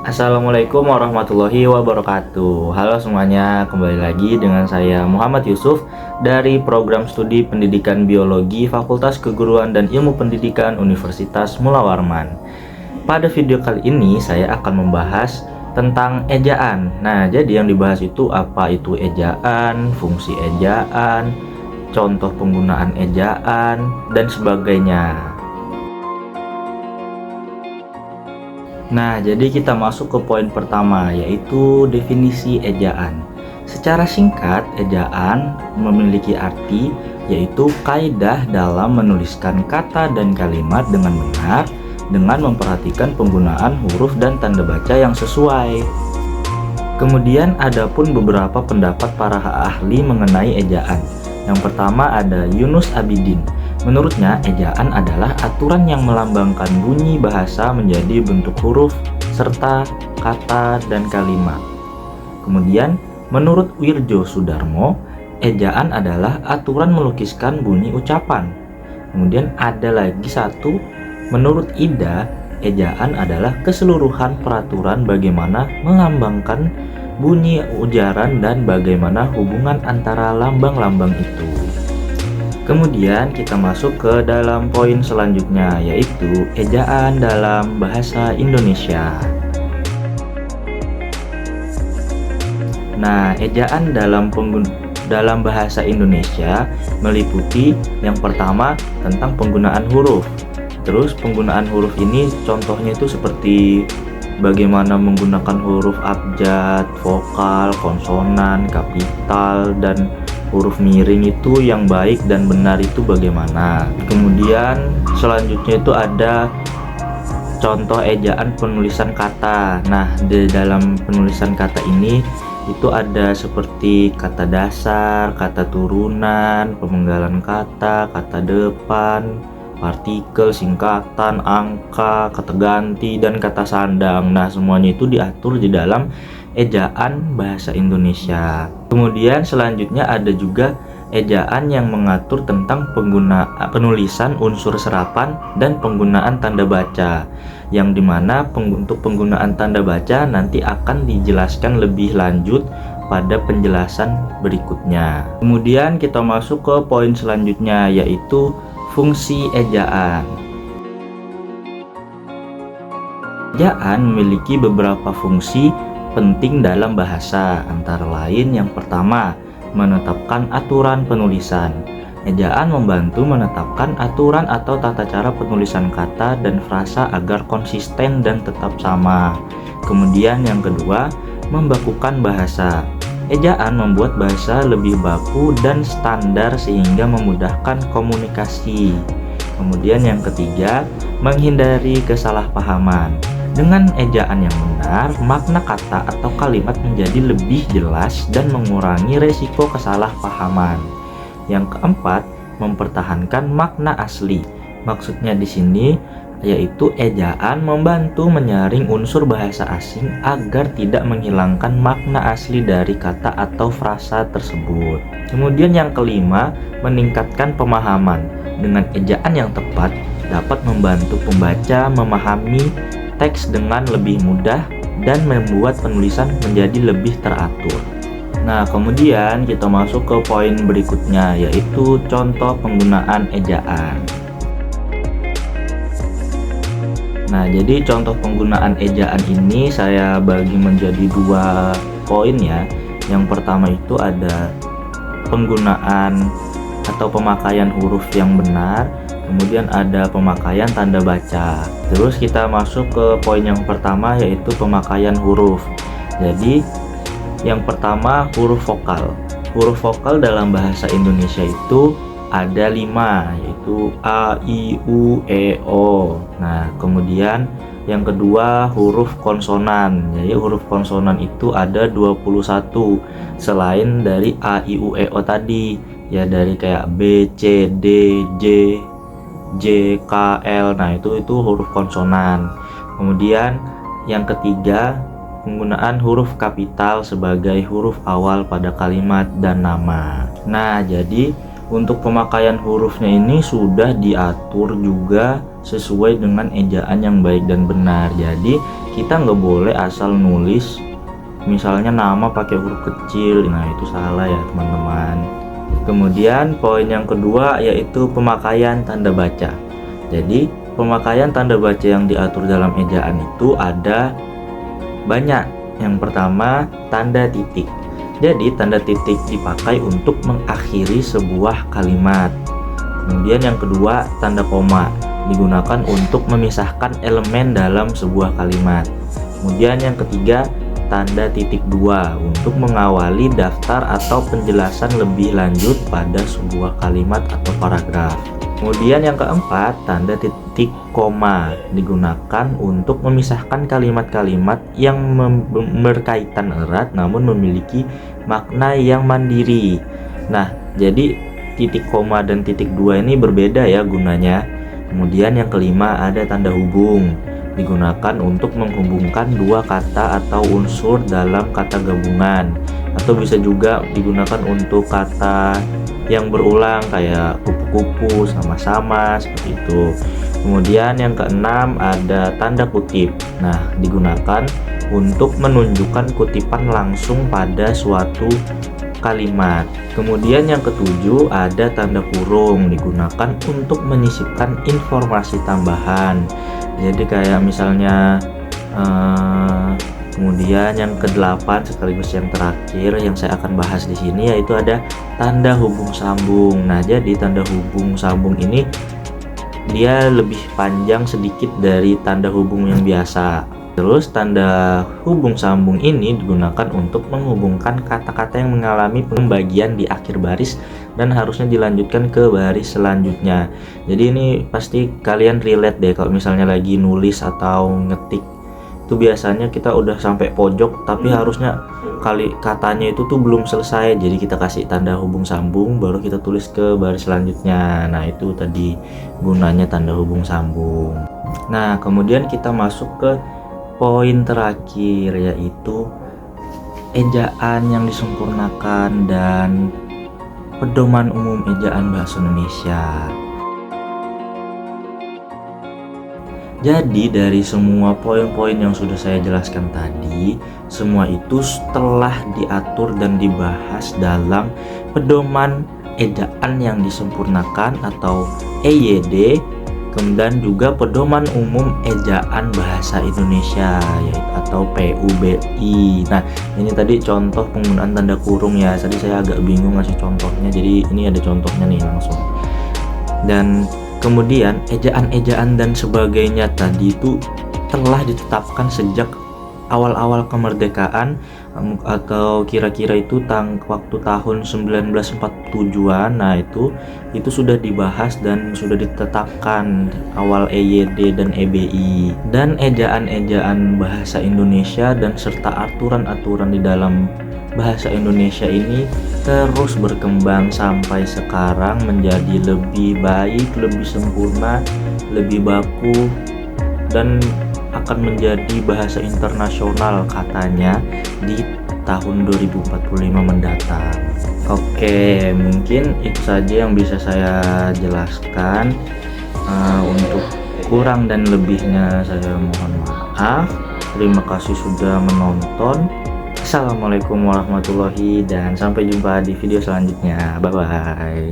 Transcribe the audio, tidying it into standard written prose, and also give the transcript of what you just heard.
Assalamualaikum warahmatullahi wabarakatuh. Halo semuanya, kembali lagi dengan saya Muhammad Yusuf dari program studi Pendidikan Biologi Fakultas Keguruan dan Ilmu Pendidikan Universitas Mula Warman. Pada video kali ini saya akan membahas tentang ejaan. Nah, jadi yang dibahas itu apa itu ejaan, fungsi ejaan, contoh penggunaan ejaan, dan sebagainya. Nah, jadi kita masuk ke poin pertama, yaitu definisi ejaan. Secara singkat, ejaan memiliki arti yaitu kaidah dalam menuliskan kata dan kalimat dengan benar dengan memperhatikan penggunaan huruf dan tanda baca yang sesuai. Kemudian ada pun beberapa pendapat para ahli mengenai ejaan. Yang pertama ada Yunus Abidin. Menurutnya, ejaan adalah aturan yang melambangkan bunyi bahasa menjadi bentuk huruf, serta kata dan kalimat. Kemudian, menurut Wirjo Sudarmo, ejaan adalah aturan melukiskan bunyi ucapan. Kemudian ada lagi satu, menurut Ida, ejaan adalah keseluruhan peraturan bagaimana melambangkan bunyi ujaran dan bagaimana hubungan antara lambang-lambang itu. Kemudian kita masuk ke dalam poin selanjutnya, yaitu ejaan dalam bahasa Indonesia. Nah, ejaan dalam bahasa Indonesia meliputi yang pertama tentang penggunaan huruf. Terus penggunaan huruf ini contohnya itu seperti bagaimana menggunakan huruf abjad, vokal, konsonan, kapital, dan huruf miring itu yang baik dan benar itu bagaimana. Kemudian selanjutnya itu ada contoh ejaan penulisan kata. Nah, di dalam penulisan kata ini itu ada seperti kata dasar, kata turunan, pemenggalan kata, kata depan, partikel, singkatan, angka, kata ganti, dan kata sandang. Nah, semuanya itu diatur di dalam ejaan bahasa Indonesia. Kemudian selanjutnya ada juga ejaan yang mengatur tentang penulisan unsur serapan dan penggunaan tanda baca, yang dimana untuk penggunaan tanda baca nanti akan dijelaskan lebih lanjut pada penjelasan berikutnya. Kemudian kita masuk ke poin selanjutnya, yaitu fungsi ejaan. Ejaan memiliki beberapa fungsi penting dalam bahasa, antara lain yang pertama, menetapkan aturan penulisan. Ejaan membantu menetapkan aturan atau tata cara penulisan kata dan frasa agar konsisten dan tetap sama. Kemudian yang kedua, membakukan bahasa. Ejaan membuat bahasa lebih baku dan standar sehingga memudahkan komunikasi. Kemudian yang ketiga, menghindari kesalahpahaman. Dengan ejaan yang benar, makna kata atau kalimat menjadi lebih jelas dan mengurangi resiko kesalahpahaman. Yang keempat, mempertahankan makna asli. Maksudnya di sini yaitu ejaan membantu menyaring unsur bahasa asing agar tidak menghilangkan makna asli dari kata atau frasa tersebut. Kemudian yang kelima, meningkatkan pemahaman. Dengan ejaan yang tepat dapat membantu pembaca memahami teks dengan lebih mudah dan membuat penulisan menjadi lebih teratur. Nah, kemudian kita masuk ke poin berikutnya, yaitu contoh penggunaan ejaan. Nah, jadi contoh penggunaan ejaan ini saya bagi menjadi dua poin ya. Yang pertama itu ada penggunaan atau pemakaian huruf yang benar. Kemudian ada pemakaian tanda baca. Terus kita masuk ke poin yang pertama, yaitu pemakaian huruf. Jadi yang pertama huruf vokal. Huruf vokal dalam bahasa Indonesia itu ada 5, yaitu A, I, U, E, O. Nah, kemudian yang kedua huruf konsonan. Jadi huruf konsonan itu ada 21 selain dari A, I, U, E, O tadi. Ya dari kayak B, C, D, J, J, K, L. Nah itu huruf konsonan. Kemudian yang ketiga, penggunaan huruf kapital sebagai huruf awal pada kalimat dan nama. Nah, jadi untuk pemakaian hurufnya ini sudah diatur juga sesuai dengan ejaan yang baik dan benar. Jadi kita nggak boleh asal nulis misalnya nama pakai huruf kecil. Nah itu salah ya teman-teman. Kemudian poin yang kedua yaitu pemakaian tanda baca. Jadi pemakaian tanda baca yang diatur dalam ejaan itu ada banyak. Yang pertama, tanda titik. Jadi tanda titik dipakai untuk mengakhiri sebuah kalimat. Kemudian yang kedua, tanda koma digunakan untuk memisahkan elemen dalam sebuah kalimat. Kemudian yang ketiga, tanda titik dua untuk mengawali daftar atau penjelasan lebih lanjut pada sebuah kalimat atau paragraf. Kemudian yang keempat, tanda titik koma digunakan untuk memisahkan kalimat-kalimat yang berkaitan erat namun memiliki makna yang mandiri. Nah, jadi titik koma dan titik dua ini berbeda ya gunanya. Kemudian yang kelima, ada tanda hubung digunakan untuk menghubungkan dua kata atau unsur dalam kata gabungan, atau bisa juga digunakan untuk kata yang berulang kayak kupu-kupu, sama-sama, seperti itu. Kemudian yang keenam, ada tanda kutip. Nah, digunakan untuk menunjukkan kutipan langsung pada suatu kalimat. Kemudian yang ketujuh, ada tanda kurung digunakan untuk menyisipkan informasi tambahan. Jadi kayak misalnya kemudian yang kedelapan sekaligus yang terakhir yang saya akan bahas di sini yaitu ada tanda hubung sambung. Nah, jadi tanda hubung sambung ini dia lebih panjang sedikit dari tanda hubung yang biasa. Terus tanda hubung sambung ini digunakan untuk menghubungkan kata-kata yang mengalami pembagian di akhir baris dan harusnya dilanjutkan ke baris selanjutnya. Jadi ini pasti kalian relate deh kalau misalnya lagi nulis atau ngetik. Itu biasanya kita udah sampai pojok tapi harusnya katanya itu tuh belum selesai. Jadi kita kasih tanda hubung sambung baru kita tulis ke baris selanjutnya. Nah, itu tadi gunanya tanda hubung sambung. Nah, kemudian kita masuk ke poin terakhir yaitu ejaan yang disempurnakan dan pedoman umum ejaan bahasa Indonesia. Jadi dari semua poin-poin yang sudah saya jelaskan tadi, semua itu telah diatur dan dibahas dalam pedoman ejaan yang disempurnakan atau EYD, kemudian juga pedoman umum ejaan bahasa Indonesia yaitu atau PUBI. Nah, ini tadi contoh penggunaan tanda kurung ya. Tadi saya agak bingung ngasih contohnya, jadi ini ada contohnya nih langsung. Dan kemudian ejaan-ejaan dan sebagainya tadi itu telah ditetapkan sejak awal-awal kemerdekaan atau kira-kira itu waktu tahun 1947-an. Nah, itu sudah dibahas dan sudah ditetapkan awal EYD dan EBI. Dan ejaan-ejaan bahasa Indonesia dan serta aturan-aturan di dalam bahasa Indonesia ini terus berkembang sampai sekarang menjadi lebih baik, lebih sempurna, lebih baku, dan akan menjadi bahasa internasional katanya di tahun 2045 mendatang. Oke, mungkin itu saja yang bisa saya jelaskan. Untuk kurang dan lebihnya saya mohon maaf. Terima kasih sudah menonton. Assalamualaikum warahmatullahi dan sampai jumpa di video selanjutnya. Bye bye.